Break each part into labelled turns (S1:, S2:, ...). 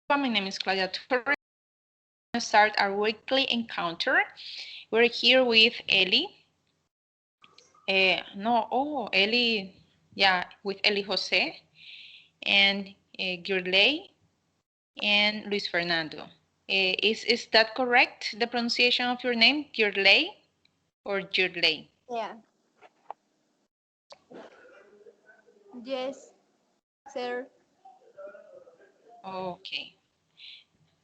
S1: My name is Claudia Torres. We're going to start our weekly encounter. We're here with Eli. Eli, yeah, with Eli Jose and Gurley and Luis Fernando. Is that correct, the pronunciation of your name, Gurley or Gurley?
S2: Yeah. Yes, sir.
S1: Okay,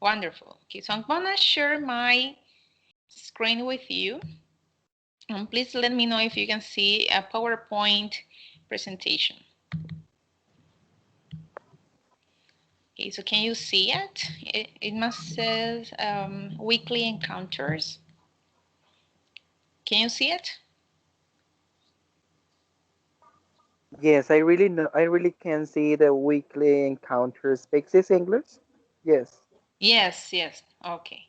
S1: wonderful. Okay, so I'm gonna share my screen with you. And please let me know if you can see a PowerPoint presentation. Okay, so can you see it? It must says weekly encounters. Can you see it?
S3: Yes, I really can see the weekly encounter. Speaks this English? Yes.
S1: Yes, yes. Okay.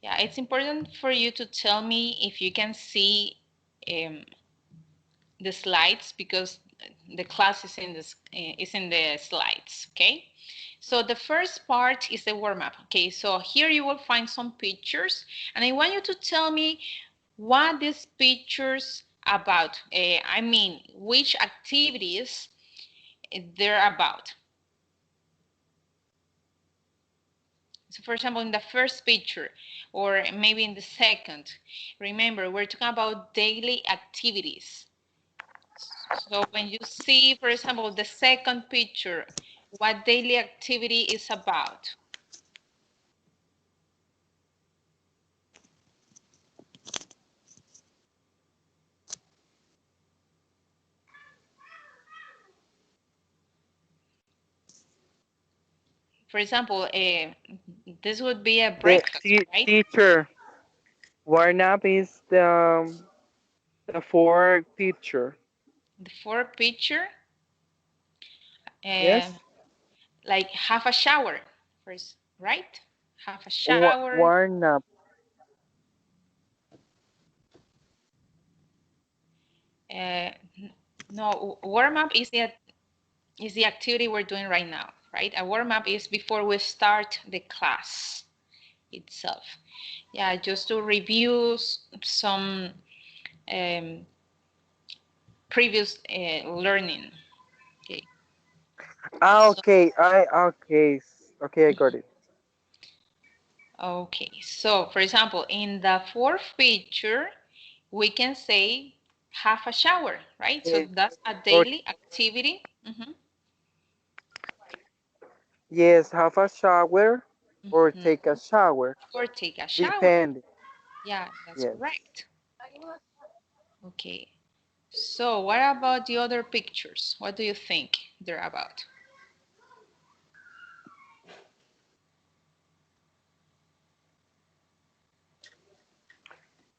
S1: Yeah, it's important for you to tell me if you can see um, the slides because the class is in the slides. Okay. So the first part is the warm up. Okay. So here you will find some pictures, and I want you to tell me what these pictures about. I mean, which activities they're about. So for example, in the first picture, or maybe in the second, remember, we're talking about daily activities. So when you see, for example, the second picture, what daily activity is about. For example, this would be a
S3: The
S1: breakfast, right?
S3: teacher warm up is the fourth picture.
S1: The fourth picture, uh,
S3: Yes.
S1: like have a shower first, right? Have a shower.
S3: Warm up.
S1: Uh, no, warm up is the activity we're doing right now, right? A warm up is before we start the class itself. Yeah, just to review some um, previous learning. Okay.
S3: Ah,
S1: So,
S3: okay. Okay, I got it.
S1: okay. So, for example, in the fourth picture, we can say have a shower, right? So
S3: Eh,
S1: that's a
S3: Or
S1: daily activity.
S3: yes, have a shower or
S1: Mhm.
S3: take a shower,
S1: Or take a shower.
S3: depending.
S1: Yeah, that's
S3: Yes.
S1: correct. Okay. So what about the other pictures? What do you think they're about?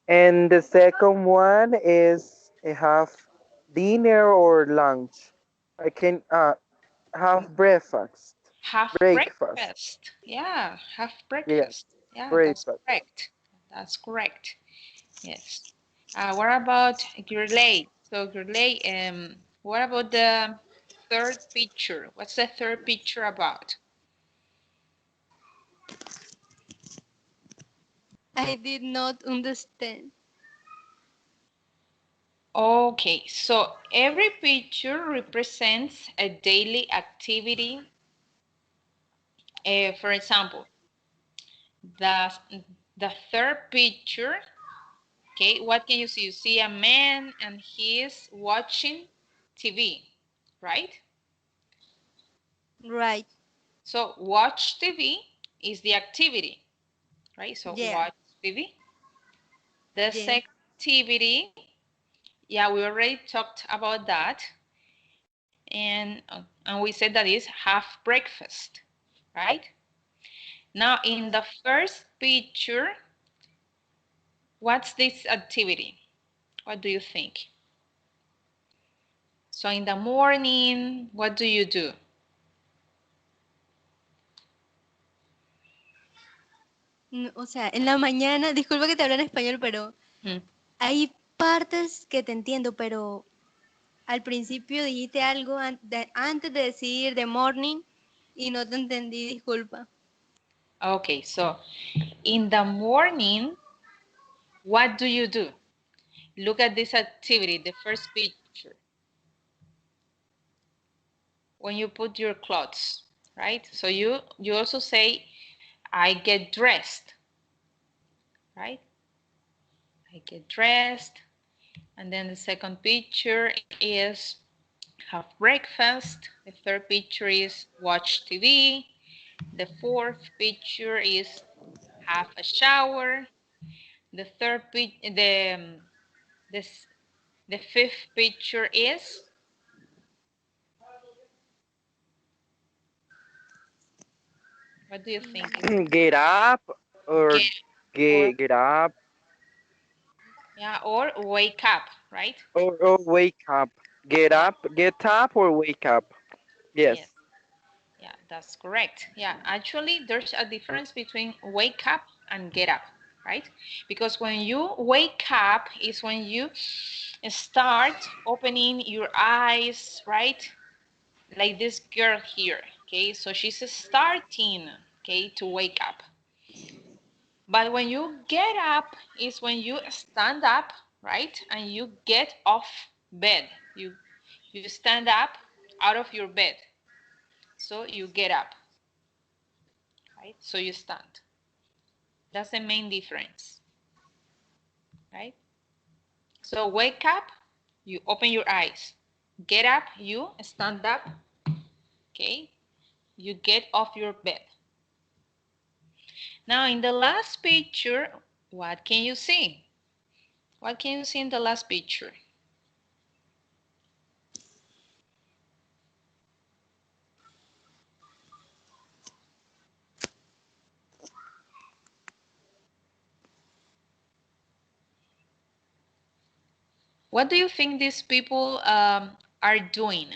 S3: And the second one is have dinner or lunch. I can have breakfast.
S1: Have
S3: Breakfast.
S1: breakfast. Yeah, have
S3: Yes,
S1: breakfast. Yeah, that's
S3: breakfast.
S1: correct. That's correct. Yes. What about Gurley? So Gurley, what about the third picture? What's the third picture about?
S2: I did not understand.
S1: Okay, so every picture represents a daily activity. For example, the the third picture, okay, what can you see? You see a man and he is watching TV, right?
S2: Right.
S1: So watch TV is the activity, right? So
S2: Yeah.
S1: watch TV. The
S2: Yeah.
S1: second activity, yeah, we already talked about that, and we said that is have breakfast, right? Now in the first picture, what's this activity? What do you think? So in the morning, what do you do?
S2: O sea, en la mañana, disculpa que te hable en español, pero
S1: Hmm.
S2: hay partes que te entiendo, pero al principio dijiste algo antes de decir the morning. Y no te entendí, disculpa.
S1: Okay, so in the morning, what do you do? Look at this activity, the first picture. When you put your clothes, right? So you also say, I get dressed, right? I get dressed. And then the second picture is have breakfast. The third picture is watch TV. The fourth picture is have a shower. The this the fifth picture is what do you think?
S3: Get up or
S1: Get or
S3: get up
S1: yeah or wake up, right?
S3: or wake up. Get
S1: Yeah.
S3: up, get up or wake up.
S1: Yes.
S3: Yes.
S1: Yeah, that's correct. Yeah, actually, there's a difference between wake up and get up, right? Because when you wake up is when you start opening your eyes, right? Like this girl here, okay? So she's starting, okay, to wake up. But when you get up is when you stand up, right? And you get off bed. You stand up out of your bed. So you get up, right? So you stand. That's the main difference, right? So wake up, you open your eyes. Get up, you stand up, okay? You get off your bed. Now in the last picture, what can you see? What can you see in the last picture? What do you think these people are doing?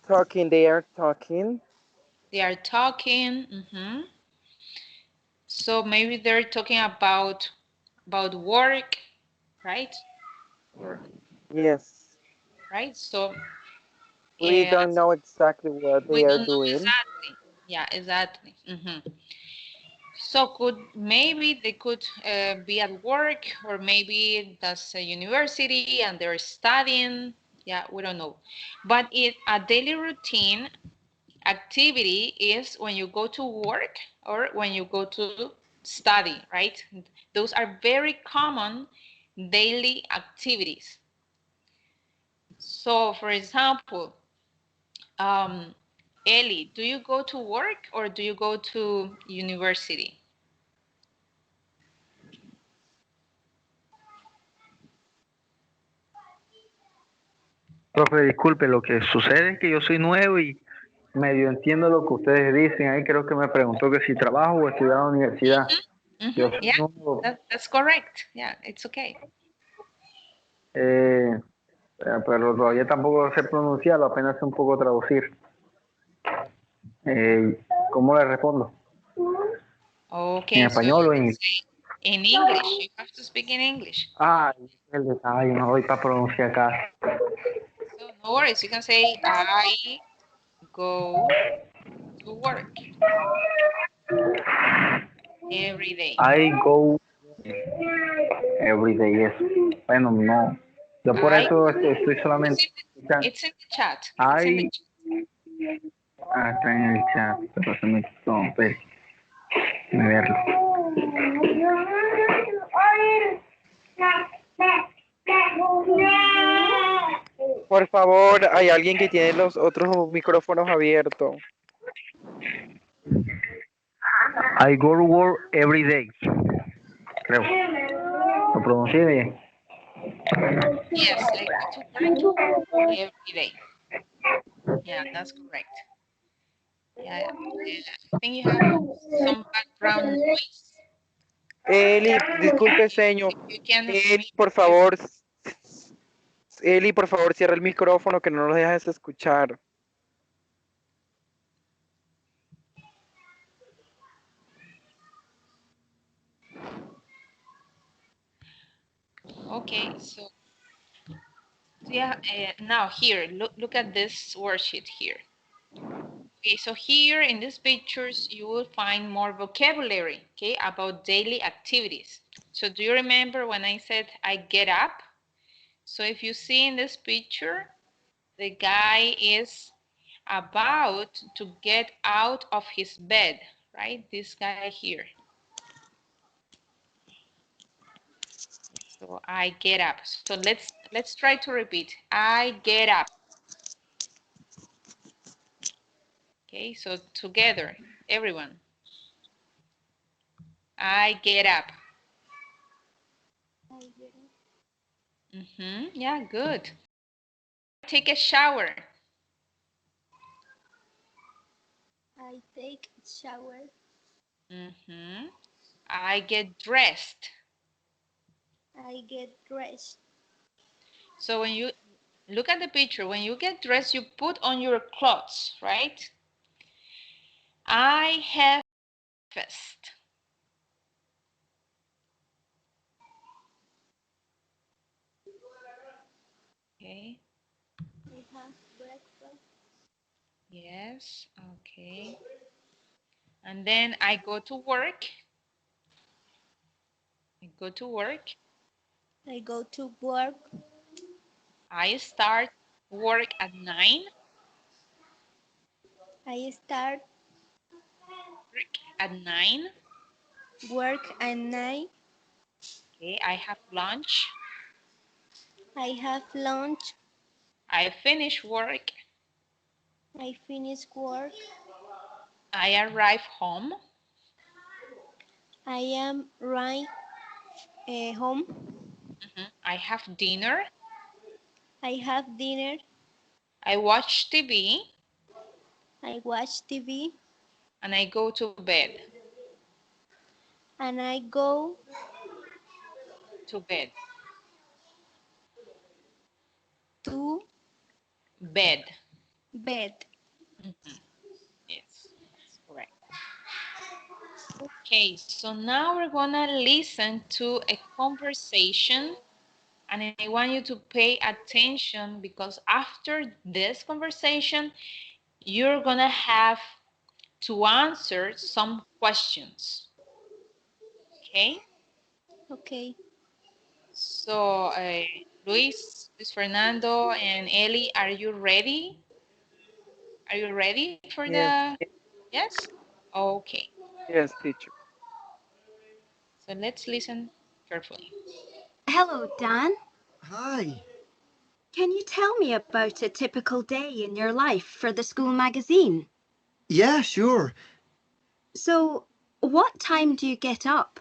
S3: Talking, they are talking.
S1: They are talking. So maybe they're talking about work, right? Or
S3: Yes.
S1: right. So
S3: We don't know exactly what
S1: we
S3: they are
S1: don't know
S3: doing.
S1: exactly. Yeah, exactly. So maybe they could be at work, or maybe that's a university and they're studying. Yeah, we don't know. But a daily routine activity is when you go to work or when you go to study, right? Those are very common daily activities. So, for example, um, Ellie, do you go to work or do you go to university?
S4: Profe, disculpe, lo que sucede es que yo soy nuevo y medio entiendo lo que ustedes dicen. Ahí creo que me preguntó que si trabajo o estudiar en la universidad. Yo soy
S1: Yeah,
S4: nuevo,
S1: that's correct. Yeah, it's okay.
S4: eh, pero todavía tampoco sé pronunciarlo, apenas sé un poco traducir. ¿Cómo le respondo? ¿En
S1: Okay, so
S4: español
S1: you
S4: o en
S1: can
S4: inglés?
S1: say in English. You have to speak in English.
S4: Ah, el detalle, no doy para pronunciar acá.
S1: So no worries. You can say I go to work every day.
S4: I go every day, yes. Bueno, no. Yo por
S1: I
S4: eso
S1: go.
S4: estoy solamente escuchando.
S1: It's in the chat. It's in the
S4: I,
S1: chat.
S4: está en el chat, pero se me quitó, espere, déjeme verlo.
S3: Por favor, hay alguien que tiene los otros micrófonos abiertos.
S4: I go to work every day, creo. ¿Lo pronuncié bien?
S1: Yes, I go to work every day. Yeah, that's correct. Yeah, I think you have some background noise.
S3: Eli, disculpe, señor.
S1: If you can,
S3: Eli, por
S1: if,
S3: favor. Eli, por favor, cierra el micrófono que no nos dejas escuchar.
S1: okay, so Yeah, now here, look at this worksheet here. Okay, so here in these pictures, you will find more vocabulary, okay, about daily activities. So do you remember when I said I get up? So if you see in this picture, the guy is about to get out of his bed, right? This guy here. So I get up. So let's try to repeat. I get up. Okay, so together, everyone. I get up. Yeah, good. Take a shower.
S2: I take shower.
S1: I get dressed.
S2: I get dressed.
S1: So when you look at the picture, when you get dressed, you put on your clothes, right? I have breakfast. Okay.
S2: I have breakfast.
S1: Yes. Okay. And then I go to work. I go to work.
S2: I go to work.
S1: I start work at 9.
S2: I start
S1: Work at 9.
S2: work at 9.
S1: Okay. I have lunch.
S2: I have lunch.
S1: I finish work.
S2: I finish work.
S1: I arrive home.
S2: I am right home.
S1: I have dinner.
S2: I have dinner.
S1: I watch TV.
S2: I watch TV.
S1: And I go to bed.
S2: And I go
S1: To bed.
S2: to
S1: Bed.
S2: bed.
S1: Yes, that's correct. Okay, so now we're gonna listen to a conversation, and I want you to pay attention because after this conversation, you're gonna have to answer some questions. Okay?
S2: Okay.
S1: So, Luis Fernando, and Ellie, are you ready? Are you ready for
S3: Yes,
S1: the, yes? Okay,
S3: yes, teacher.
S1: so let's listen carefully.
S5: Hello, Dan.
S6: Hi.
S5: Can you tell me about a typical day in your life for the school magazine?
S6: Yeah, sure.
S5: So, what time do you get up?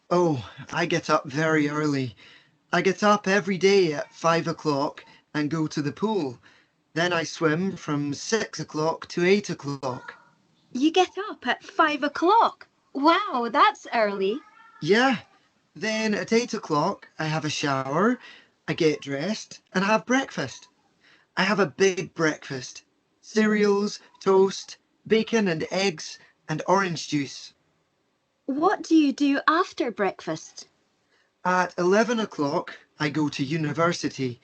S6: Oh, I get up very early. I get up every day at 5 o'clock and go to the pool. Then I swim from 6 o'clock to 8 o'clock.
S5: You get up at 5 o'clock. Wow, that's early.
S6: Yeah. Then at 8 o'clock, I have a shower, I get dressed, and have breakfast. I have a big breakfast: cereals, toast, bacon and eggs, and orange juice.
S5: What do you do after breakfast?
S6: At 11 o'clock, I go to university.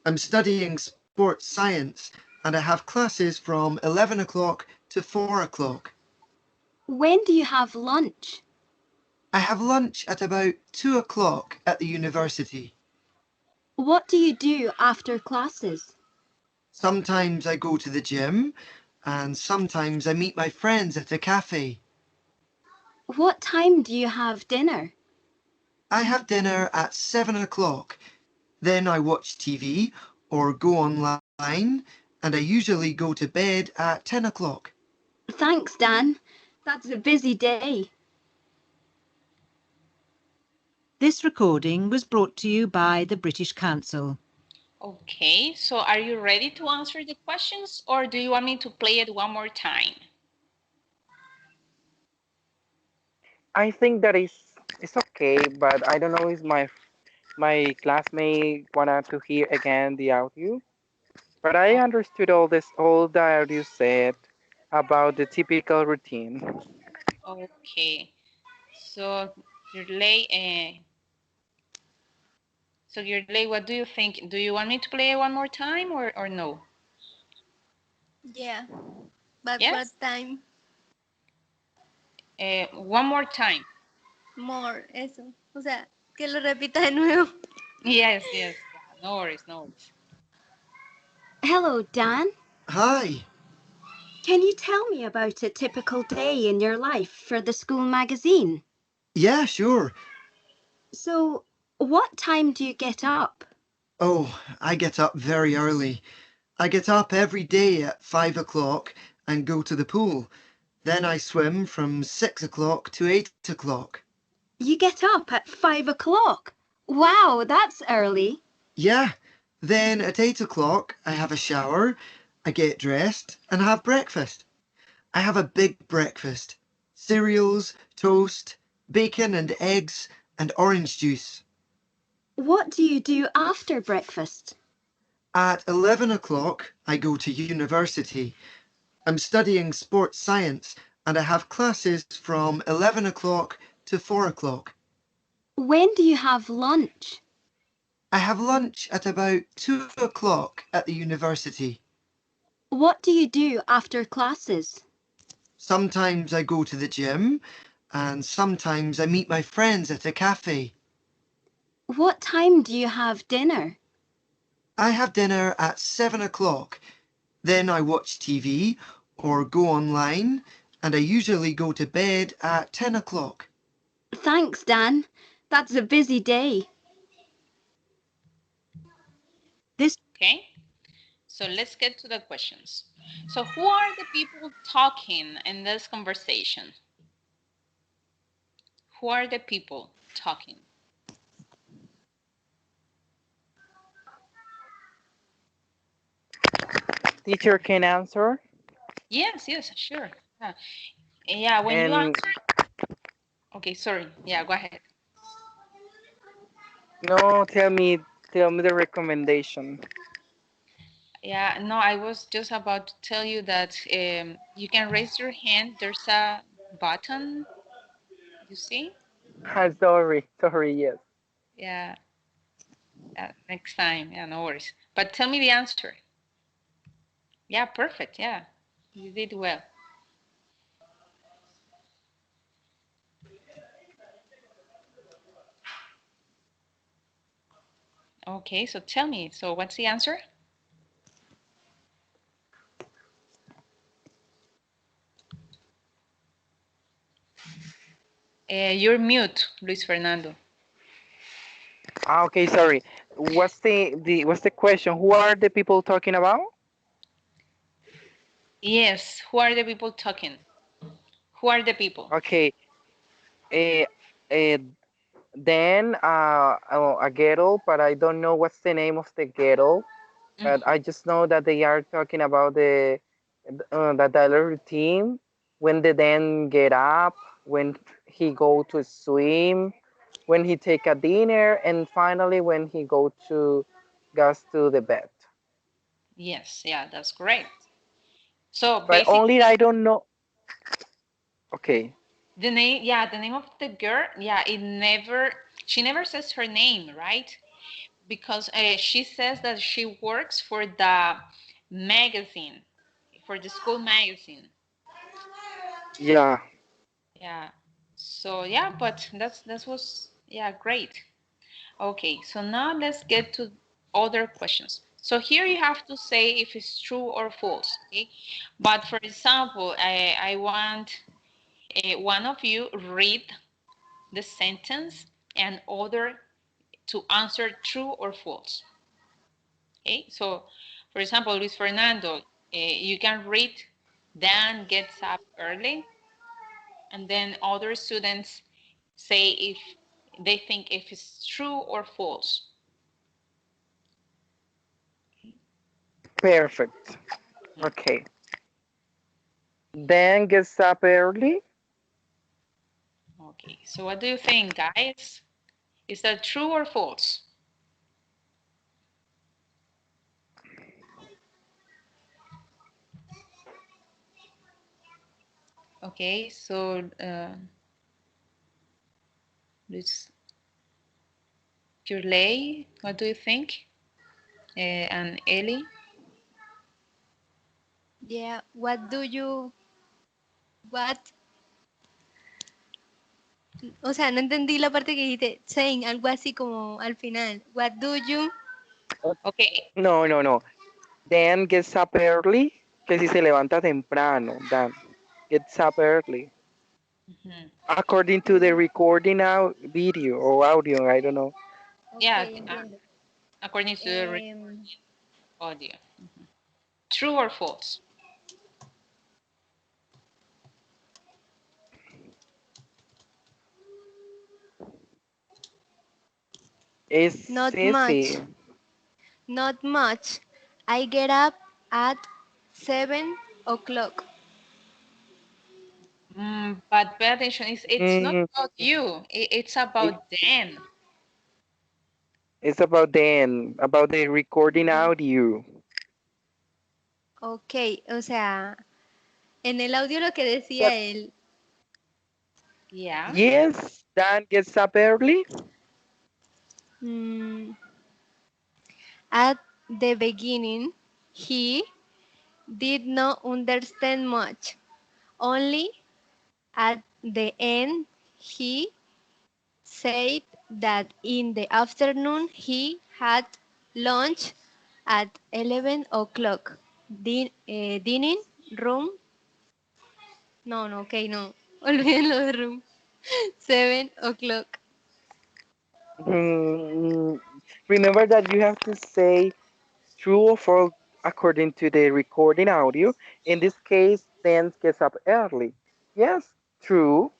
S6: I'm studying sports science and I have classes from 11 o'clock to 4 o'clock.
S5: When do you have lunch?
S6: I have lunch at about 2 o'clock at the university.
S5: What do you do after classes?
S6: Sometimes I go to the gym and sometimes I meet my friends at a cafe.
S5: What time do you have dinner?
S6: I have dinner at 7 o'clock. Then I watch TV or go online and I usually go to bed at 10 o'clock.
S5: Thanks, Dan. That's a busy day.
S7: This recording was brought to you by the British Council.
S1: Okay, so are you ready to answer the questions or do you want me to play it one more time?
S3: I think that is it's okay, but I don't know if my classmate wanted to hear again the audio. But I understood all that you said about the typical routine.
S1: Okay, so relay, So Girley, what do you think? Do you want me to play one more time or no?
S2: Yeah. But what
S1: Yes?
S2: time?
S1: One more time.
S2: More, eso. O sea, que lo repita de nuevo.
S1: Yes, yes. Yeah, no worries, no worries.
S5: Hello, Dan.
S6: Hi.
S5: Can you tell me about a typical day in your life for the school magazine?
S6: Yeah, sure.
S5: So, what time do you get up?
S6: Oh, I get up very early. I get up every day at 5 o'clock and go to the pool. Then I swim from 6 o'clock to 8 o'clock.
S5: You get up at 5 o'clock. Wow, that's early.
S6: Yeah. Then at 8 o'clock, I have a shower, I get dressed, and have breakfast. I have a big breakfast: cereals, toast, bacon and eggs, and orange juice.
S5: What do you do after breakfast?
S6: At 11 o'clock, I go to university. I'm studying sports science, and I have classes from 11 o'clock to 4 o'clock.
S5: When do you have lunch?
S6: I have lunch at about 2 o'clock at the university.
S5: What do you do after classes?
S6: Sometimes I go to the gym, and sometimes I meet my friends at a cafe.
S5: What time do you have dinner?
S6: I have dinner at 7 o'clock. Then I watch TV or go online, and I usually go to bed at 10 o'clock.
S5: Thanks, Dan. That's a busy day.
S7: This
S1: Okay? So let's get to the questions. So who are the people talking in this conversation? Who are the people talking?
S3: Teacher can answer.
S1: Yes, yes, sure. Yeah, when you
S3: And
S1: answer, okay, sorry. Yeah, go ahead.
S3: no, tell me the recommendation.
S1: Yeah, no, I was just about to tell you that you can raise your hand. There's a button, you see?
S3: Sorry, yes.
S1: Yeah, next time. Yeah, no worries. But tell me the answer. Yeah, perfect. Yeah, you did well. Okay, so tell me. So what's the answer? You're mute, Luis Fernando.
S3: Okay, sorry. What's the question? Who are the people talking about?
S1: Yes, who are the people talking? Who are the people?
S3: Okay. Uh, uh, then a ghetto, but I don't know what's the name of the ghetto. But I just know that they are talking about the daily routine, when they then get up, when he go to swim, when he take a dinner, and finally when he goes to the bed.
S1: Yes, yeah, that's correct. So
S3: But
S1: basically,
S3: only I don't know. Okay.
S1: the name, yeah, the name of the girl, yeah, she never says her name, right? Because she says that she works for the magazine, for the school magazine.
S3: Yeah.
S1: Yeah. So yeah, but that was yeah great. Okay, so now let's get to other questions. So here you have to say if it's true or false. Okay, but for example, I want one of you read the sentence and other to answer true or false. Okay, so for example, Luis Fernando, you can read Dan gets up early, and then other students say if they think if it's true or false.
S3: Perfect. Okay. Then gets up early.
S1: Okay, so what do you think, guys? Is that true or false? Okay, so Luis, Yurley, what do you think? And Ellie?
S2: Yeah, what, o sea, no entendí la parte que dijiste, saying, algo así como al final. What do you?
S1: Okay.
S3: No, no, no. Dan gets up early, que si se levanta temprano. Dan gets up early.
S1: Mhm.
S3: According to the recording out video or audio, I don't know.
S2: Ok,
S1: Yeah,
S2: entiendo.
S1: according to the
S2: Em,
S1: audio. True or false?
S3: Es
S2: not much.
S3: ese.
S2: Not much. I get up at 7 o'clock.
S1: But pay attention, it's not
S3: Mm,
S1: about you, it's
S3: it,
S1: about them.
S3: it's about the recording audio.
S2: Ok, o sea, en el audio lo que
S3: But
S2: decía él,
S1: Yeah.
S3: yes, Dan gets up early.
S2: mm, at the beginning, he did not understand much. Only at the end, he said that in the afternoon he had lunch at 11 o'clock. Dining room. No, no, ok, no. Olvídenlo de room. 7 o'clock.
S3: Mm, remember that you have to say true or false according to the recording audio. In this case, Dan gets up early. Yes, true,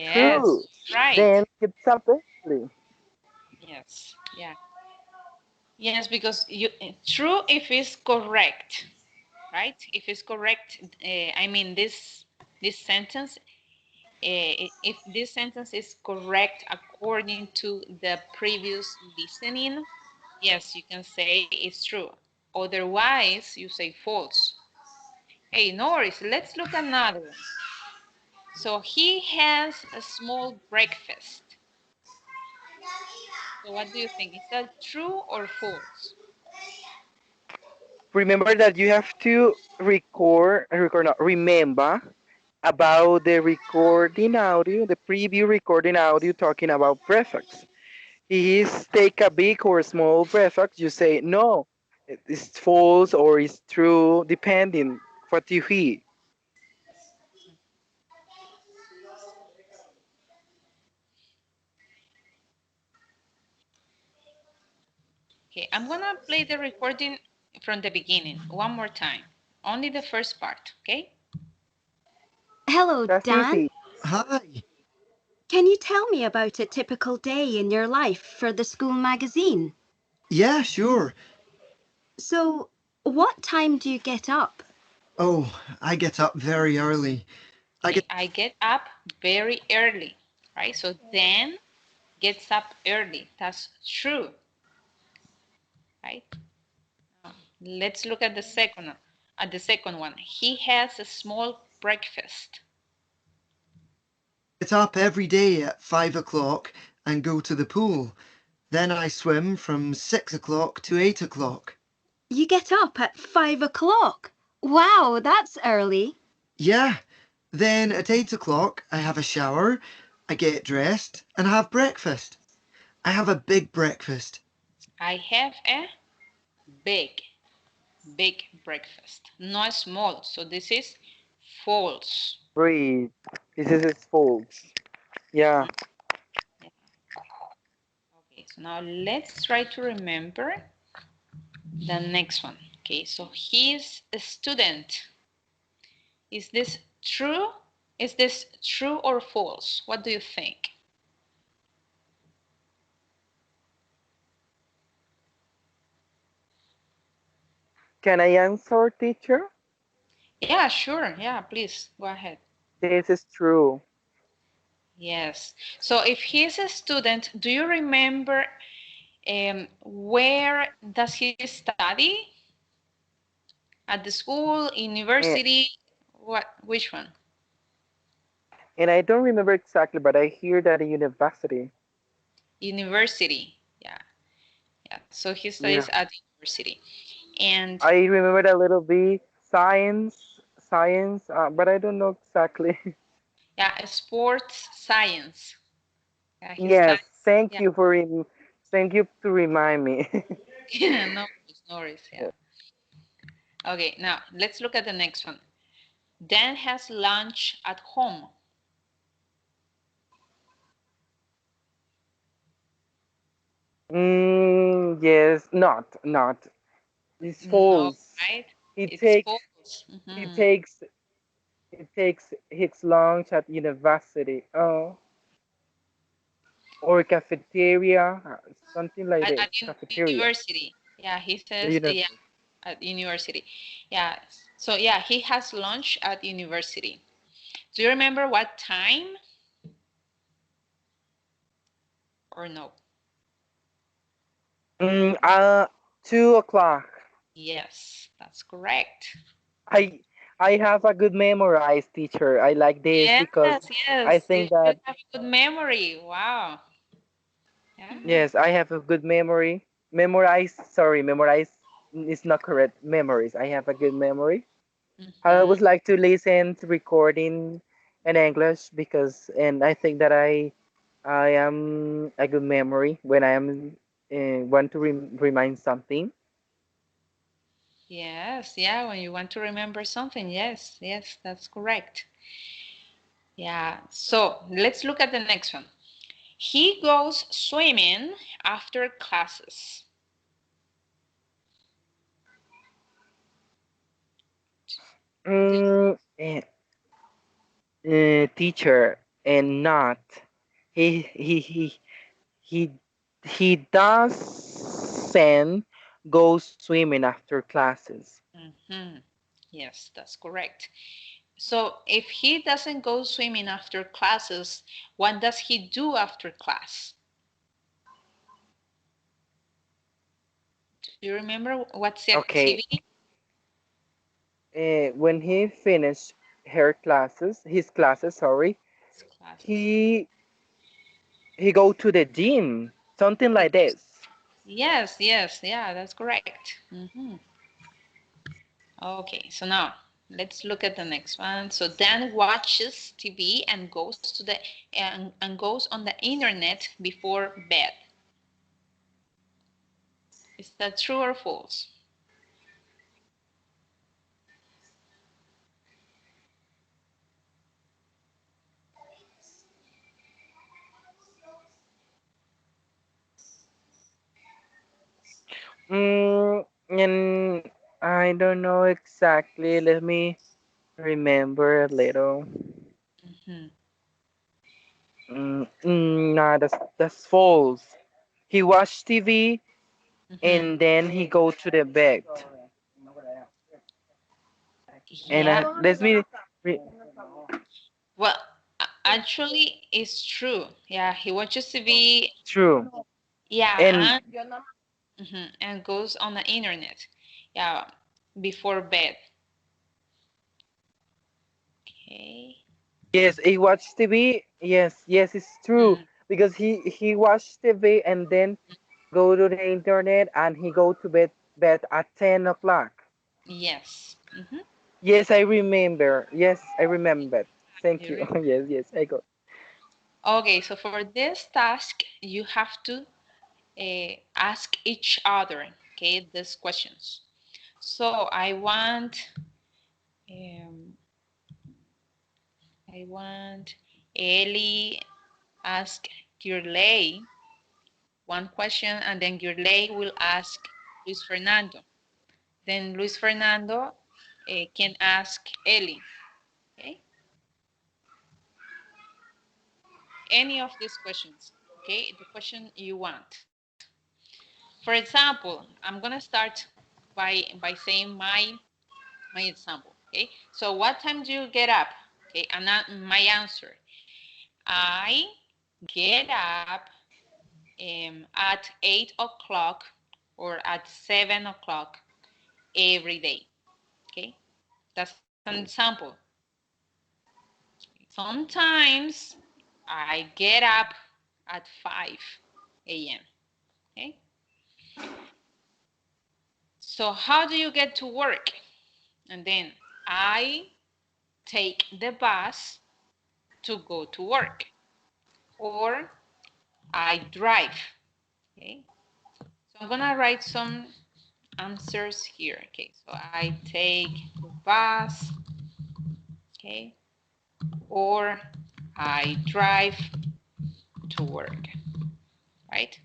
S3: true.
S1: Yes, right.
S3: Dan gets up early.
S1: Yes, yeah. Yes, because true if it's correct, right? If it's correct, I mean this sentence. If this sentence is correct according to the previous listening, yes, you can say it's true. Otherwise, you say false. Hey, no worries. Let's look at another one. So he has a small breakfast. So what do you think? Is that true or false?
S3: Remember that you have to not, remember about the recording audio, the preview recording audio talking about prefix. Is take a big or small prefix, you say no, it's false or it's true, depending what you hear.
S1: Okay, I'm gonna play the recording from the beginning one more time. Only the first part, okay?
S5: Hello,
S3: That's
S5: Dan.
S3: easy.
S6: Hi.
S5: Can you tell me about a typical day in your life for the school magazine?
S6: Yeah, sure.
S5: So, what time do you get up?
S6: Oh, I get up very early. I
S1: Okay,
S6: get
S1: I get up very early, right? So then gets up early. That's true, right? Let's look at the second one. At the second one, he has a small breakfast.
S6: up every day at 5 o'clock and go to the pool. Then I swim from 6 o'clock to 8 o'clock.
S5: You get up at 5 o'clock. Wow, that's early.
S6: Yeah. Then at 8 o'clock, I have a shower, I get dressed, and have breakfast. I have a big breakfast.
S1: I have a big, big breakfast, not small. So this is false.
S3: Breathe. This is false. Yeah.
S1: Yeah. Okay, so now let's try to remember the next one. Okay, so he's a student. Is this true? Is this true or false? What do you think?
S3: Can I answer, teacher?
S1: Yeah, sure. Yeah, please go ahead.
S3: This is true.
S1: Yes. So if he's a student, do you remember where does he study? At the school,
S3: Eh,
S1: university? What? Which one?
S3: and I don't remember exactly, but I hear that a university.
S1: University. Yeah, yeah. So he
S3: Yeah.
S1: studies at university, and
S3: I remembered a little bit science, but I don't know exactly.
S1: yeah, sports science. Yeah, he
S3: Yes,
S1: studies.
S3: thank
S1: Yeah,
S3: you for thank you to remind me.
S1: no worries, no worries. Yeah. Okay, now let's look at the next one. Dan has lunch at home.
S3: Yes, not. It's
S1: No,
S3: false.
S1: right?
S3: He
S1: It's
S3: take
S1: false.
S3: he takes he takes his lunch at university. Oh, or cafeteria, something like
S1: At,
S3: this.
S1: at
S3: Cafeteria.
S1: university. Yeah, he
S3: The
S1: says, yeah,
S3: university.
S1: at university. Yeah. So yeah, he has lunch at university. Do you remember what time or no?
S3: 2 o'clock.
S1: Yes, that's correct.
S3: I I have a good memorized teacher. I like this because
S1: Yes,
S3: I
S1: yes. You
S3: think that
S1: have a good memory. Wow. Yeah.
S3: yes, I have a good memory. Memorize is not correct. Memories. I have a good memory. I
S1: Mm-hmm.
S3: always like to listen to recording in English because, and I think that I am a good memory when I am want to remind something.
S1: Yes, yeah. When you want to remember something, yes, yes, that's correct. Yeah. So let's look at the next one. He goes swimming after classes.
S3: Teacher and not he he he he he doesn't go swimming after classes.
S1: Mm-hmm. Yes, that's correct. So if he doesn't go swimming after classes, what does he do after class? Do you remember what's the
S3: Okay,
S1: activity?
S3: when he finished his classes, sorry,
S1: Classes.
S3: he he go to the gym, something
S1: He
S3: like
S1: goes.
S3: this.
S1: Yes, yes, yeah, that's correct. Mm-hmm. Okay, so now let's look at the next one. So Dan watches TV and goes on the internet before bed. Is that true or false?
S3: And I don't know exactly. Let me remember a little.
S1: Mm-hmm.
S3: Nah, that's false. He watched TV
S1: Mm-hmm.
S3: and then he go to the bed. And
S1: Yeah.
S3: let me re-
S1: Well, actually, it's true. Yeah, he watches TV.
S3: true. And
S1: Yeah, and goes on the internet. Yeah, before bed. Okay.
S3: yes, he watched TV. Yes, it's true
S1: Mm,
S3: because he watched TV and then go to the internet and he go to bed at 10 o'clock.
S1: yes.
S3: Yes, I remember. Yes, I remember. Thank
S1: You
S3: you.
S1: re-
S3: Yes, I got.
S1: Okay, so for this task, you have to ask each other, okay, these questions. So um, I want Ellie ask Girlay one question, and then Girlay will ask Luis Fernando. Then Luis Fernando can ask Ellie, okay? Any of these questions, okay? The question you want. For example, I'm gonna start by saying my example, okay? So what time do you get up? Okay, and my answer. I get up at 8 o'clock or at 7 o'clock every day. Okay, that's an example. Sometimes I get up at 5. a.m. Okay. So how do you get to work? And then I take the bus to go to work, or I drive. Okay. So I'm gonna write some answers here. Okay. So I take the bus. Okay. Or I drive to work. Right.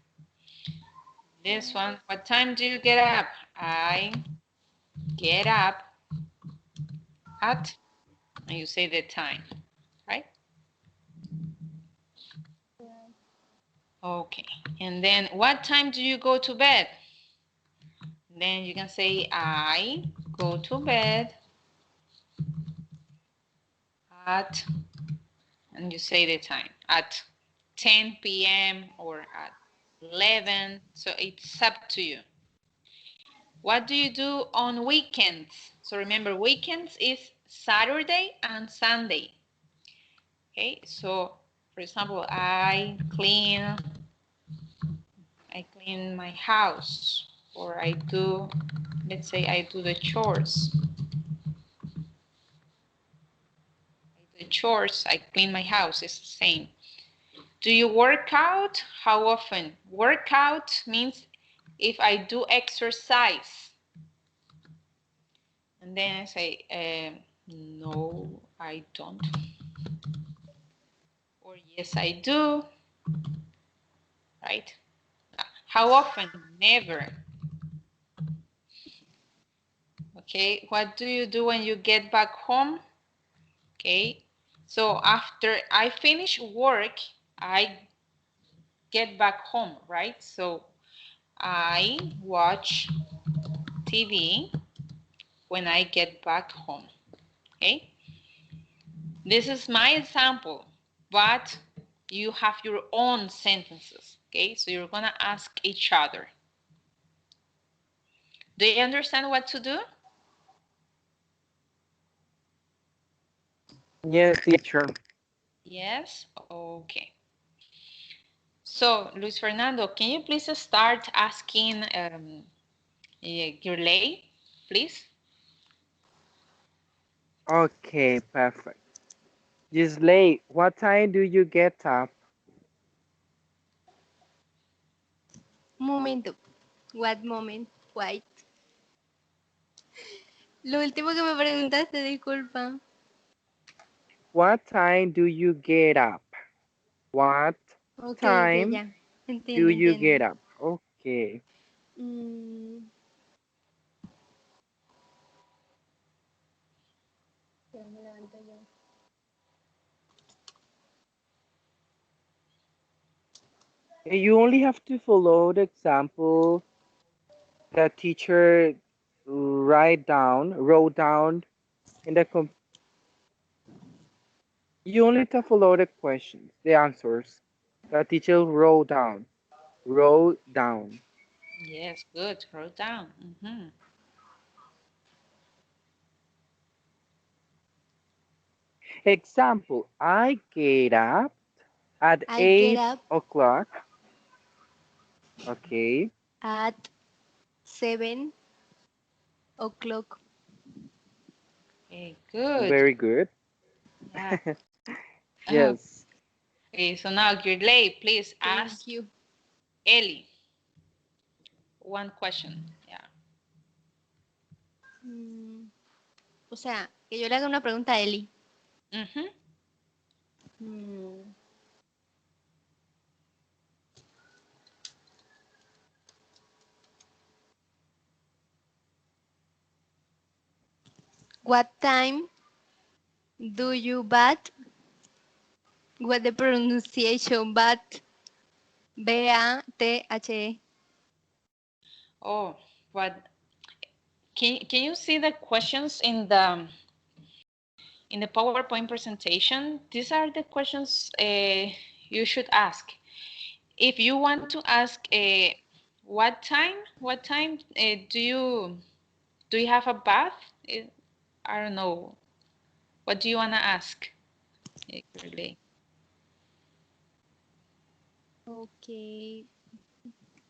S1: This one. What time do you get up? I get up at, and you say the time, right? Okay. And then what time do you go to bed? Then you can say I go to bed at, and you say the time, at 10 p.m. or at 11. So it's up to you. What do you do on weekends? So remember, weekends is Saturday and Sunday. Okay, so for example, I clean my house, or I do, let's say I do the chores. The chores, I clean my house, it's the same. Do you work out? How often? Workout means if I do exercise. And then I say, no, I don't. Or yes, I do, right? How often? Never. Okay, what do you do when you get back home? Okay, so after I finish work, I get back home, right? So I watch TV when I get back home. Okay, this is my example, but you have your own sentences. Okay, so you're gonna ask each other. Do you understand what to do?
S3: Yes, teacher.
S1: Yes. Okay. So Luis Fernando, can you please start asking Girlay, please?
S3: Okay, perfect. Gisley, what time do you get up?
S2: Un momento. What moment? Wait. Lo último que me preguntaste, disculpa.
S3: What time do you get up? What
S2: Ok, ok,
S3: time
S2: ya.
S3: do
S2: Entiendo,
S3: you
S2: entiendo.
S3: get up? Okay.
S2: Mm, ya me levanto yo.
S3: You only have to follow the example the teacher wrote down in the you only have to follow the questions, the answers the teacher wrote down. Wrote down.
S1: Yes, good. Wrote down.
S3: Example, I get up at
S2: I get
S3: 8
S2: up
S3: o'clock. Okay,
S2: at 7 o'clock.
S1: Okay, good.
S3: very good.
S1: Yeah.
S3: Yes.
S1: Okay, so now Girlay, please
S2: Thank
S1: ask
S2: you.
S1: Ellie one question. Yeah.
S2: Mm, o sea, que yo le haga una pregunta a Eli.
S1: Mm-hmm.
S2: Mm, what time do you bat? What the pronunciation bat? B-A-T-H-E.
S1: Oh, but can you see the questions in the PowerPoint presentation? These are the questions you should ask. If you want to ask what time do you have a bath? I don't know. What do you want to ask? Really?
S2: Okay.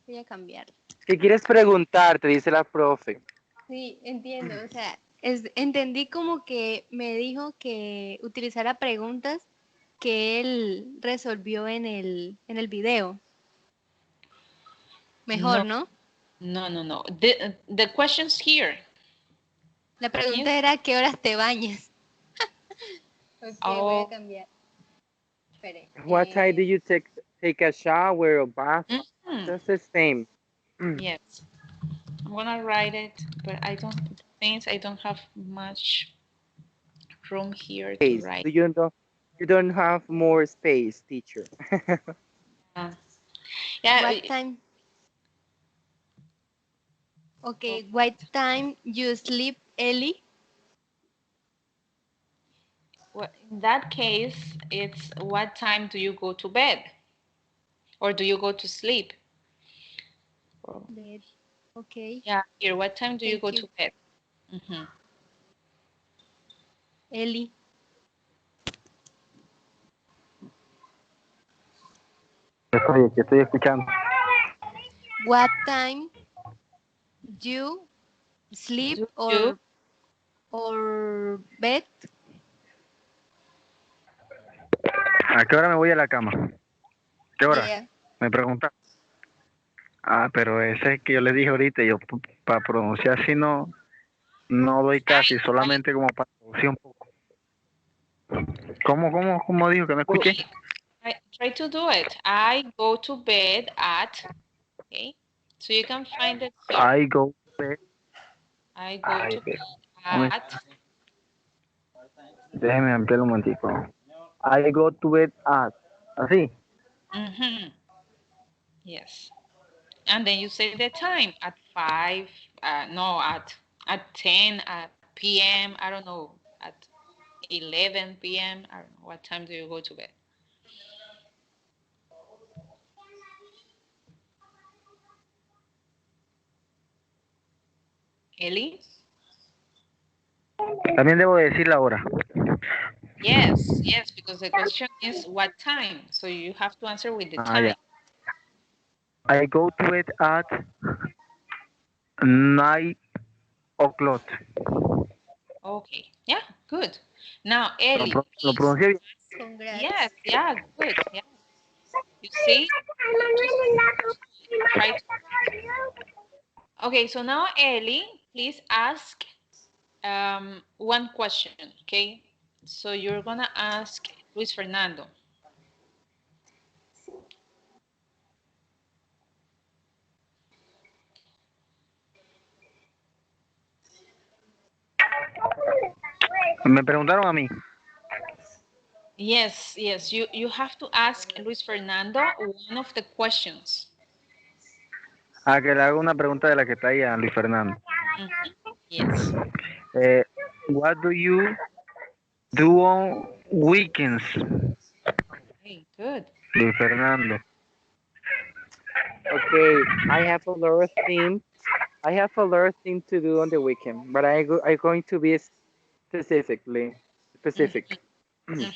S2: Voy a cambiar.
S3: ¿Qué quieres preguntar? Te dice la profe.
S2: Sí, entiendo. O sea, entendí como que me dijo que utilizara preguntas que él resolvió en el video. Mejor,
S1: No,
S2: ¿no?
S1: no. The questions here.
S2: La
S1: Can you?
S2: pregunta era ¿qué horas te bañas? Ok, voy a
S1: Oh,
S2: cambiar. Espere.
S3: What time do you take a shower or bath?
S1: mhm.
S3: That's the same.
S1: Yes. I'm gonna write it, but I don't think I don't have much room here to
S3: Space.
S1: write.
S3: Do you don't have more space, teacher?
S1: Uh, yeah,
S2: What time? Okay, what time you sleep, Ellie?
S1: well, in that case, it's what time do you go to bed? Or do you go to sleep? Or-
S2: Bed. Okay,
S1: yeah, here, what time do you
S2: thank
S1: go
S2: you,
S1: to bed? Mhm.
S2: Ellie.
S4: Estoy, estoy escuchando.
S2: What time you sleep
S1: Do you?
S2: or bed?
S4: ¿A qué hora me voy a la cama? ¿Qué hora?
S2: Yeah.
S4: Me pregunta. Ah, pero ese que yo le dije ahorita, yo para pronunciar así no doy casi, solamente como para pronunciar un poco. ¿Cómo dijo que no
S3: Well,
S4: escuché?
S1: Try to do it. I go to bed at, okay? So you can find it here.
S4: I go to bed.
S1: I go
S4: Ay,
S1: to bed
S4: hombre,
S1: at,
S4: déjeme ampliar un momentico. I go to bed at. Así.
S1: mhm, yes. And then you say the time at 5, no, at 10, at p.m., I don't know, at 11 p.m., I don't know. What time do you go to bed? Ellie?
S4: También debo decir la hora.
S1: Yes, because the question is what time. So you have to answer with the
S4: Ah,
S1: time.
S4: ya. I go to bed at 9 o'clock.
S1: Okay, yeah, good. Now,
S4: Lo,
S1: Ellie,
S4: lo
S1: please.
S4: pronuncié bien.
S2: Congrats.
S1: Yes, yeah, good. Yeah. You see, try to try to. Okay, so now Ellie, please ask one question. Okay, so you're gonna ask Luis Fernando.
S4: Me preguntaron a mí.
S1: Yes, you have to ask Luis Fernando one of the questions.
S4: A que le haga una pregunta de la que está ahí a Luis Fernando.
S1: Mhm. Yes.
S4: Eh, what do you do on weekends,
S1: Okay, good.
S4: Luis Fernando?
S3: okay, I have a lot of things. I have a lot of things to do on the weekend, but I'm going to be specific.
S1: Mhm.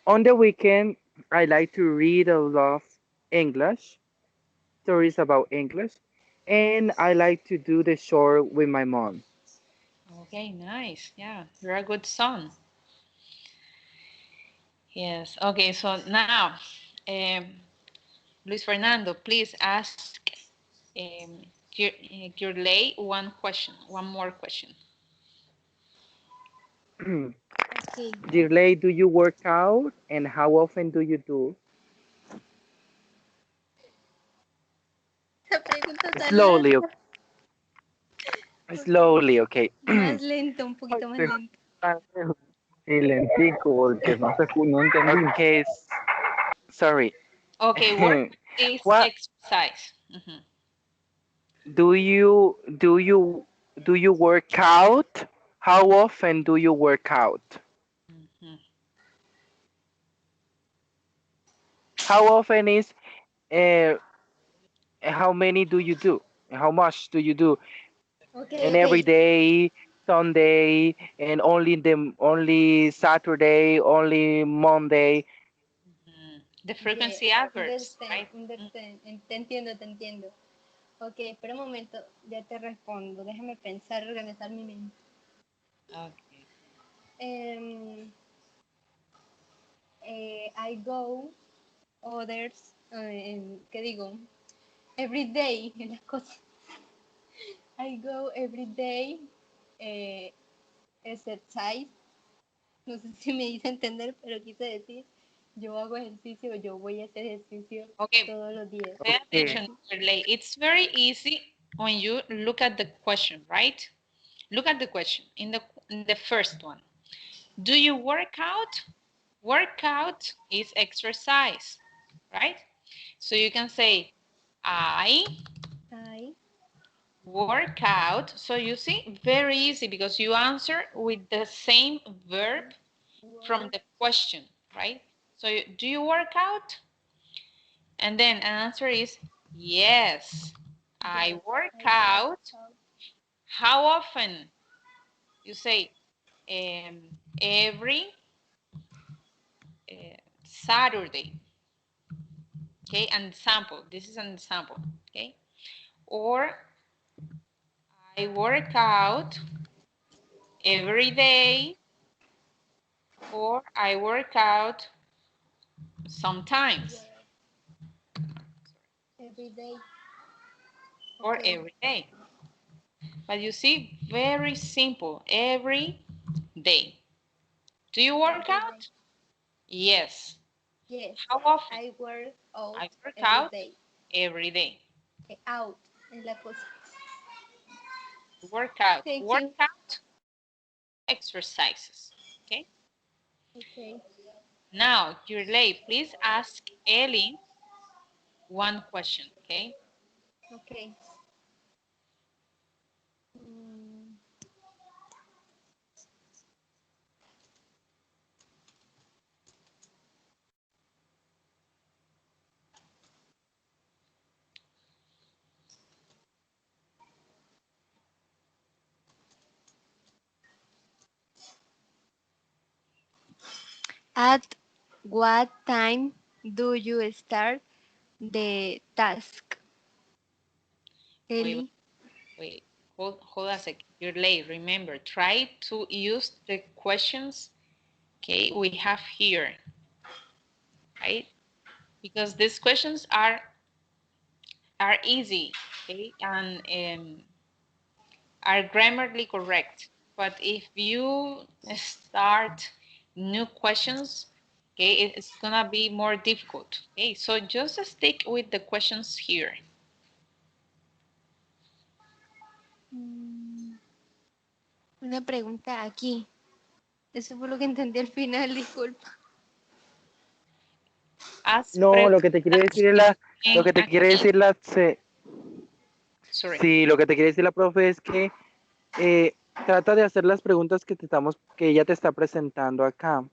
S3: On the weekend, I like to read a lot of English, stories about English, and I like to do the short with my mom.
S1: Okay, nice. Yeah, you're a good son. Yes. Okay, so now, um, Luis Fernando, please ask Gurley one question, one more question.
S2: Okay.
S3: Dirley, do you work out, and how often do you do?
S2: La pregunta tan
S3: Slowly,
S2: larga. Ok.
S3: slowly, okay.
S2: Más lento, un poquito más
S4: Sí,
S2: lento.
S4: sí, lentico, porque no entendí.
S3: Okay, sorry.
S1: Okay, work this
S3: What
S1: exercise. Mhm.
S3: do you work out? How often do you work out?
S1: Mhm.
S3: How often is uh, how many do you do? How much do you do?
S2: Ok,
S3: And
S2: ok.
S3: every day, Sunday, and only Saturday, only Monday.
S1: The
S2: Yeah,
S1: frequency adverbs,
S2: understand,
S1: right?
S2: understand. Te entiendo, te entiendo. Ok, espera un momento, ya te respondo. Déjame pensar, organizar mi mente.
S1: Okay.
S2: I go others, ¿qué digo? Every day, en las cosas. I go every day, exercise. No sé si me hice entender, pero quise decir, yo hago ejercicio, yo voy a hacer ejercicio
S1: Okay.
S2: todos los días.
S1: Pay
S3: Okay.
S1: attention, Lay. It's very easy when you look at the question, right? Look at the question in the first one. Do you work out? Workout is exercise, right? So you can say, I
S2: I
S1: work out. So you see, very easy because you answer with the same verb from
S2: work
S1: the question, right? So do you work out? And then an answer is yes, I
S2: yes,
S1: work
S2: I work
S1: out.
S2: out
S1: How often? You say every Saturday. Okay, an example. This is an example. Okay, or I work out every day, or I work out sometimes,
S2: every day.
S1: or
S2: Okay,
S1: every day. But you see, very simple. Every day. Do you work
S2: every day.
S1: out? Yes.
S2: Yes,
S1: How often?
S2: I work out
S1: I work
S2: every
S1: out
S2: day.
S1: every day.
S2: Out es la cosa.
S1: Work out.
S2: Thank
S1: Work
S2: you.
S1: out exercises. Okay.
S2: Okay.
S1: Now, Yurley, please ask Ellie one question. Okay.
S2: Okay. Mm, At what time do you start the task,
S1: Wait,
S2: Ellie?
S1: wait. Hold a second. Yurley, remember, try to use the questions. Okay, we have here, right? Because these questions are easy. Okay, and are grammatically correct. But if you start new questions, okay, it's gonna be more difficult. Okay, so just stick with the questions here.
S2: Una pregunta aquí. Eso fue lo que entendí al final, disculpa.
S1: Haz
S3: No, lo que te quiere decir es lo que te quiere
S1: aquí.
S3: decir
S1: Sorry.
S3: sí, lo que te quiere decir la profe es que trata de hacer las preguntas que ella te está presentando acá,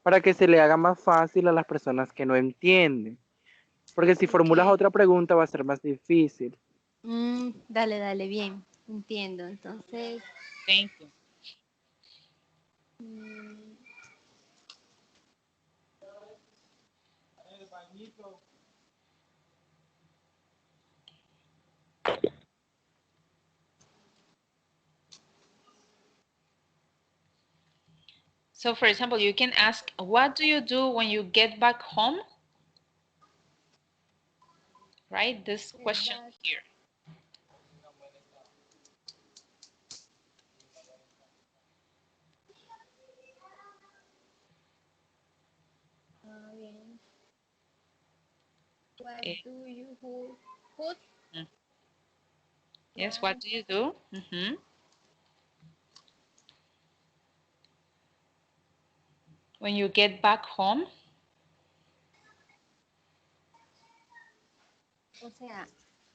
S3: para que se le haga más fácil a las personas que no entienden. Porque si formulas
S2: Ok.
S3: otra pregunta va a ser más difícil.
S2: Dale, dale, bien. Entiendo. Entonces,
S1: Thank you.
S2: mm,
S1: So for example, you can ask, what do you do when you get back home? Right? This question
S2: back.
S1: here.
S2: Bien. What
S1: Eh,
S2: do you put
S1: mm. Yes, what do you do? When you get back home?
S2: O sea,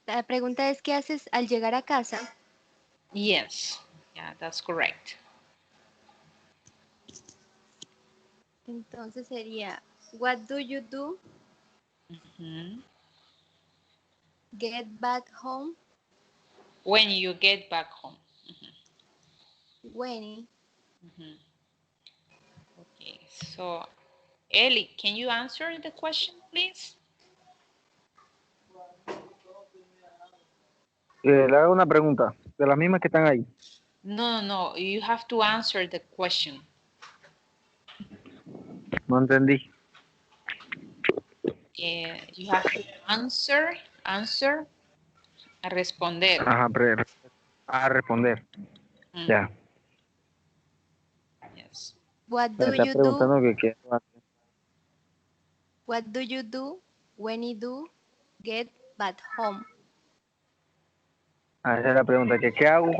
S2: la pregunta es, ¿qué haces al llegar a casa?
S1: Yes. Yeah, that's correct.
S2: Entonces sería, what do you do
S1: Mhm.
S2: get back home
S1: When you get back home.
S2: when?
S1: Mhm. Okay, so Ellie, can you answer the question, please?
S4: Le hago una pregunta, de las mismas que están ahí.
S1: No, no, no. You have to answer the question.
S4: No entendí.
S1: You have to answer, a responder.
S4: Ajá, a responder.
S1: Mm,
S4: Ya.
S1: yes.
S2: What
S4: Me
S2: do
S4: está
S2: you do?
S4: preguntando que qué.
S2: What do you do when you do get back home?
S4: Ah, esa es la pregunta, que qué hago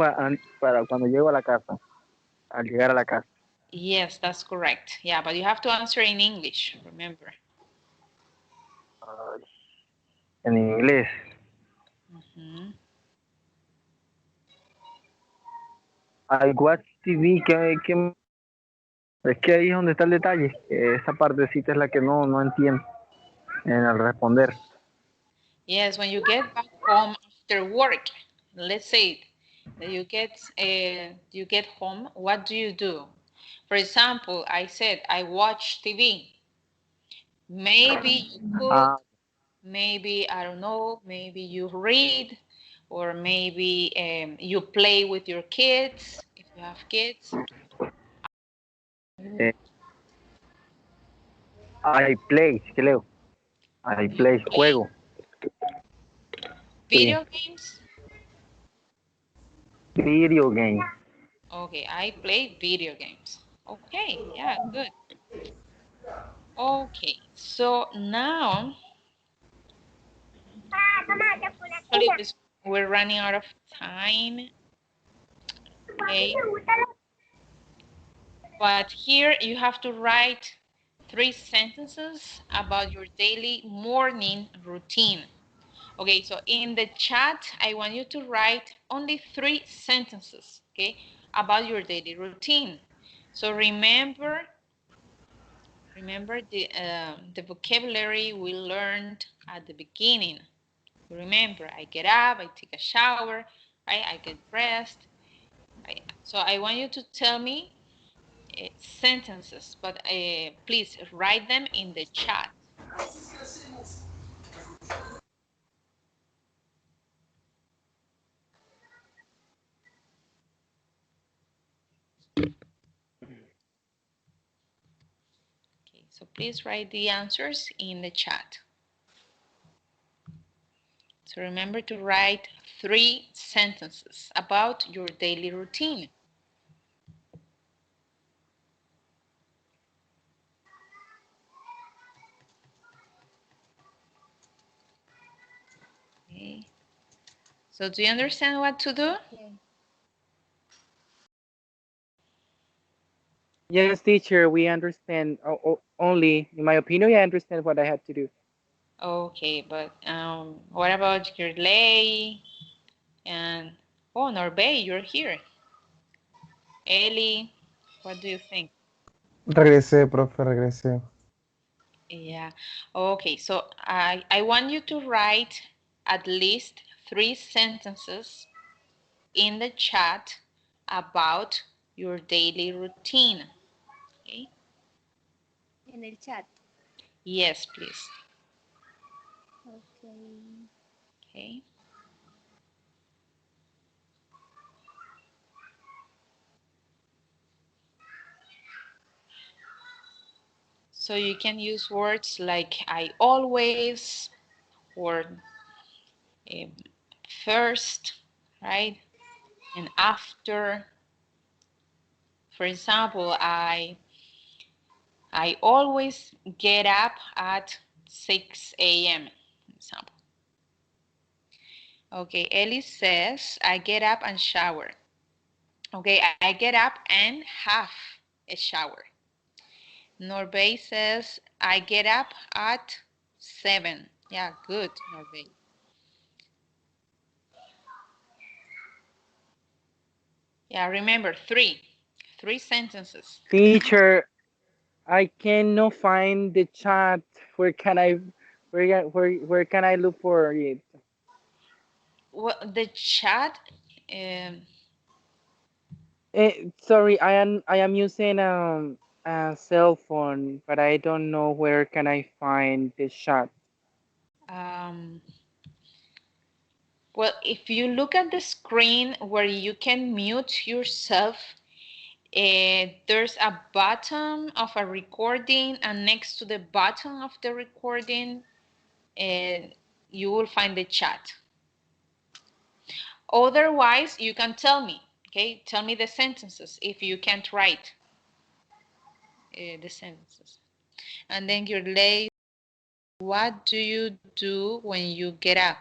S4: para cuando llego a la casa, al llegar a la casa.
S1: Yes, that's correct. Yeah, but you have to answer in English, remember.
S4: Ay, en inglés.
S1: Mhm.
S4: I watch TV, es que ahí es donde está el detalle. Esa partecita es la que no entiendo en el responder.
S1: Yes, when you get back home after work, let's say that you get home, what do you do? For example, I said I watch TV. Maybe you cook,
S4: Ah,
S1: maybe I don't know, maybe you read, or maybe you play with your kids if you have kids.
S4: eh, I play, creo. I
S1: You
S4: play,
S1: play
S4: juego. Sí.
S1: video games.
S4: Video game.
S1: Okay, I play video games. Okay, yeah, good. Okay, so now sorry, we're running out of time. Okay, but here you have to write 3 sentences about your daily morning routine. Okay, so in the chat, I want you to write only 3 sentences, okay, about your daily routine. So remember the vocabulary we learned at the beginning. Remember, I get up, I take a shower, right? I get dressed. So I want you to tell me sentences, but please write them in the chat. Okay, so please write the answers in the chat. So remember to write 3 sentences about your daily routine. Okay. So do you understand what to do?
S2: Okay.
S3: Yes, teacher, we understand. Only, in my opinion, I understand what I have to do.
S1: Okay, but what about your lay and oh, Norbe, you're here. Ellie, what do you think?
S8: Regresé, profe, regresé.
S1: Yeah. Okay, so I want you to write at least 3 sentences in the chat about your daily routine. Okay.
S2: En el chat.
S1: Yes, please.
S2: Okay.
S1: Okay. So you can use words like I always or um, first, right? And after. For example, I always get up at 6 a.m. Example. Okay, Ellie says I get up and shower. Okay, I get up and have a shower. Norbey says I get up at 7. Yeah, good, Norbey. Yeah, remember 3 sentences.
S3: Teacher, I cannot find the chat. Where can I, where can I look for it?
S1: Well, the chat. Um,
S3: Sorry, I am using a cell phone, but I don't know where can I find the chat.
S1: um, Well, if you look at the screen where you can mute yourself, there's a button of a recording, and next to the button of the recording, you will find the chat. Otherwise, you can tell me, okay? Tell me the sentences if you can't write the sentences. And then you're late. What do you do when you get up?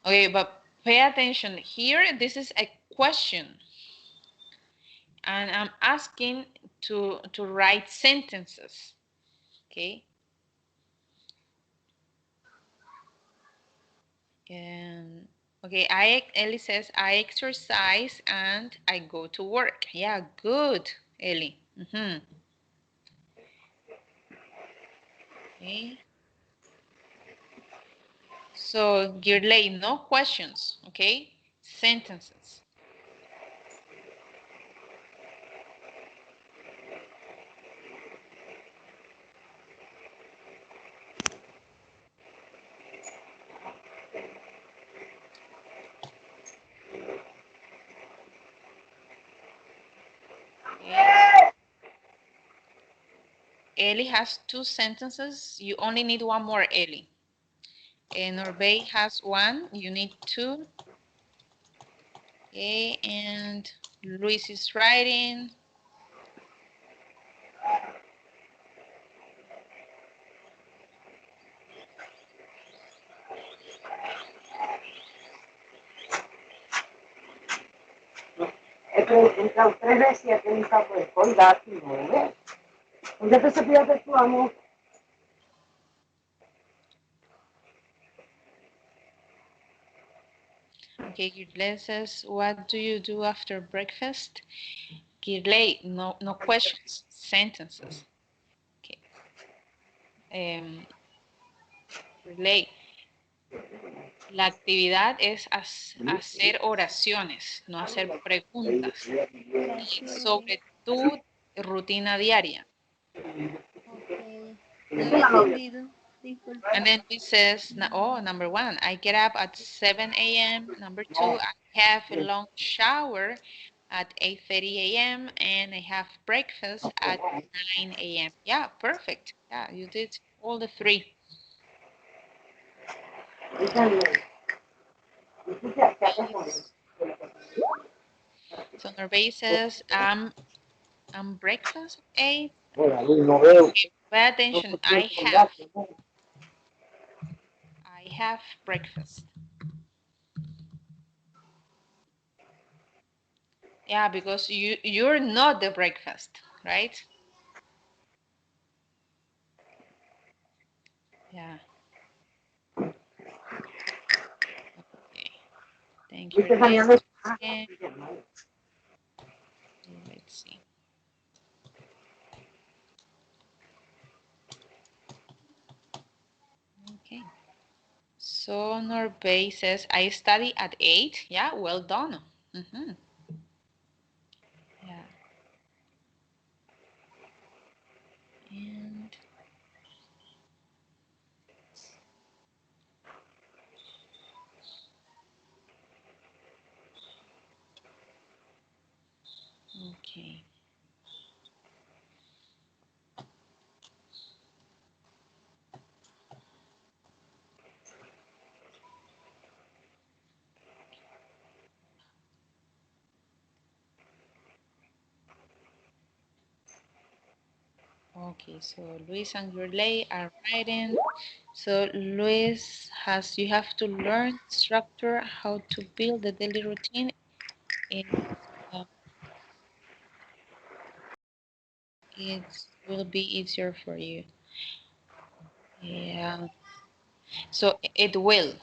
S1: Okay, but pay attention. Here, this is a question. And I'm asking to write sentences, okay? Okay, Ellie says, I exercise and I go to work. Yeah, good, Ellie. Okay. So, Girley, no questions, okay? Sentences. Okay. Ellie has 2 sentences. You only need 1 more, Ellie. And Norbey has 1. You need 2. Okay, and Luis is writing.
S9: Entra 3 veces y aquel está pues con gato y no ve. ¿Dónde te cepillaste tu amor?
S1: Okay, Girley says, what do you do after breakfast? Girley, no questions, sentences. Okay. Girley, la actividad es hacer oraciones, no hacer preguntas. Sobre tu rutina diaria.
S2: Ok. No había entendido. Disculpe.
S1: And then it says, number 1, I get up at 7 a.m. Number 2, I have a long shower at 8:30 a.m. and I have breakfast at 9 a.m. Yeah, perfect. Yeah, you did all the 3. So Norbey says, I'm breakfast at 8. Okay, pay attention. I have breakfast. Yeah, because you're not the breakfast, right? Yeah. Okay. Thank you. Let's see. Okay. So Norbey says, I study at 8. Yeah, well done. Yeah. And okay. Okay, so Luis and Gurley are writing. So Luis you have to learn structure, how to build the daily routine. Uh, it will be easier for you. Yeah. So it will.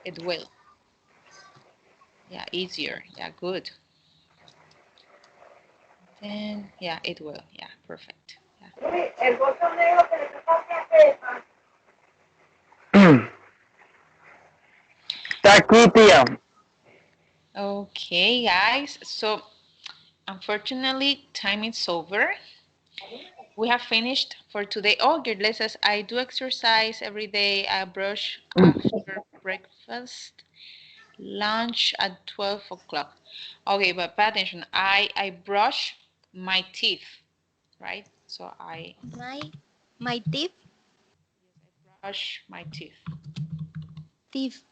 S1: It will. Yeah, easier. Yeah, good. Then, yeah, it will. Yeah, perfect. Yeah.
S3: Está aquí, tía.
S1: Okay, guys. So, unfortunately, time is over. We have finished for today. Oh, good. Says, I do exercise every day. I brush after breakfast, lunch at 12 o'clock. Okay, but pay attention. I brush my teeth, right? So I
S2: My teeth,
S1: brush my teeth.
S2: teeth.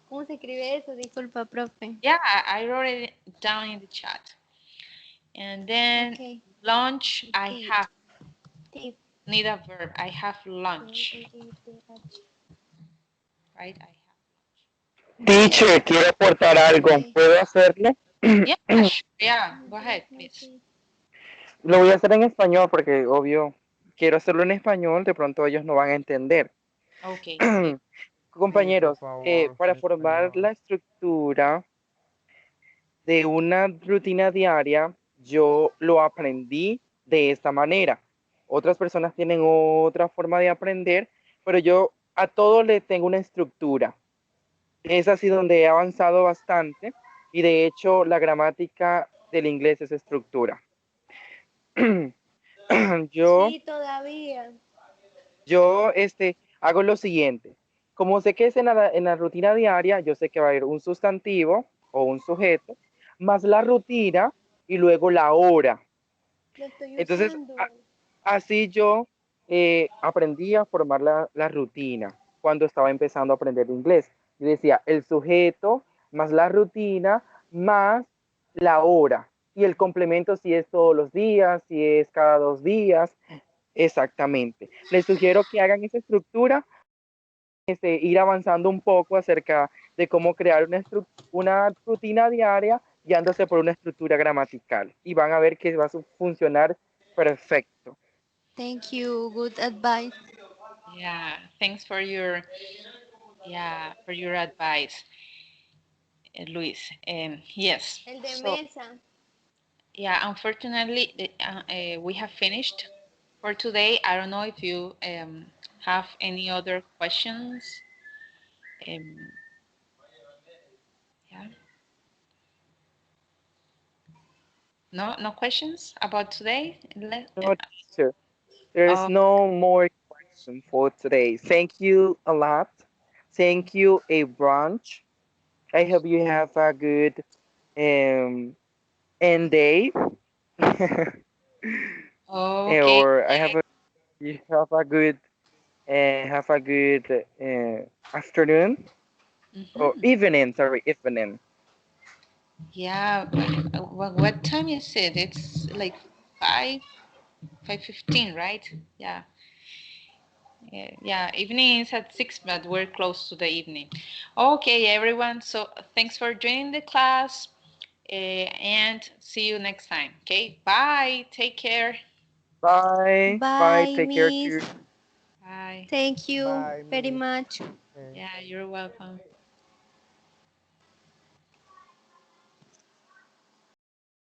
S2: ¿Cómo se escribe eso? Disculpa, profe.
S1: Yeah, I wrote it down in the chat. And then
S2: Okay.
S1: lunch, I
S2: Teeth.
S1: have,
S2: Teeth.
S1: need a verb. I have lunch, right? I
S3: Teacher, quiero aportar algo.
S2: Okay.
S3: ¿Puedo hacerlo?
S1: have. Yeah, sure. Yeah, go ahead, please.
S3: Lo voy a hacer en español porque, obvio, quiero hacerlo en español, de pronto ellos no van a entender.
S1: Okay.
S8: Sí, por
S3: Compañeros,
S8: favor,
S3: para
S8: en
S3: formar
S8: español.
S3: la estructura de una rutina diaria, yo lo aprendí de esta manera. Otras personas tienen otra forma de aprender, pero yo a todo le tengo una estructura. Es así donde he avanzado bastante y de hecho la gramática del inglés es estructura. Yo
S2: Sí, todavía.
S3: hago lo siguiente. Como sé que es en la rutina diaria, yo sé que va a haber un sustantivo o un sujeto, más la rutina y luego la hora.
S2: Lo estoy
S3: Entonces,
S2: usando.
S3: así yo aprendí a formar la rutina cuando estaba empezando a aprender inglés. Yo decía el sujeto más la rutina más la hora. Y el complemento si es todos los días, si es cada 2 días. Exactamente. Les sugiero que hagan esa estructura, ir avanzando un poco acerca de cómo crear una rutina diaria guiándose por una estructura gramatical. Y van a ver que va a funcionar perfecto.
S2: Thank you. Good advice.
S1: Yeah, thanks for your advice, Luis. Yes.
S2: El de
S1: So
S2: mesa.
S1: yeah, unfortunately, we have finished for today. I don't know if you have any other questions. Um, yeah. No, no questions about today.
S3: No, teacher, there is
S1: Oh,
S3: no more question for today. Thank you a lot. Thank you, a brunch. I hope you have a good um, end day.
S1: okay.
S3: Or you have a good afternoon or
S1: Mm-hmm.
S3: evening. Sorry, evening.
S1: Yeah. What time is it? It's like 5:15, right? Yeah. Yeah, evening is at 6, but we're close to the evening. Okay, everyone. So thanks for joining the class, and see you next time. Okay, bye. Take care.
S3: Bye. Bye.
S2: Bye,
S3: Take care
S2: Miss.
S3: too.
S1: Bye.
S2: Thank you
S8: Bye,
S2: very
S8: Miss.
S2: much.
S8: Okay.
S1: Yeah, you're welcome.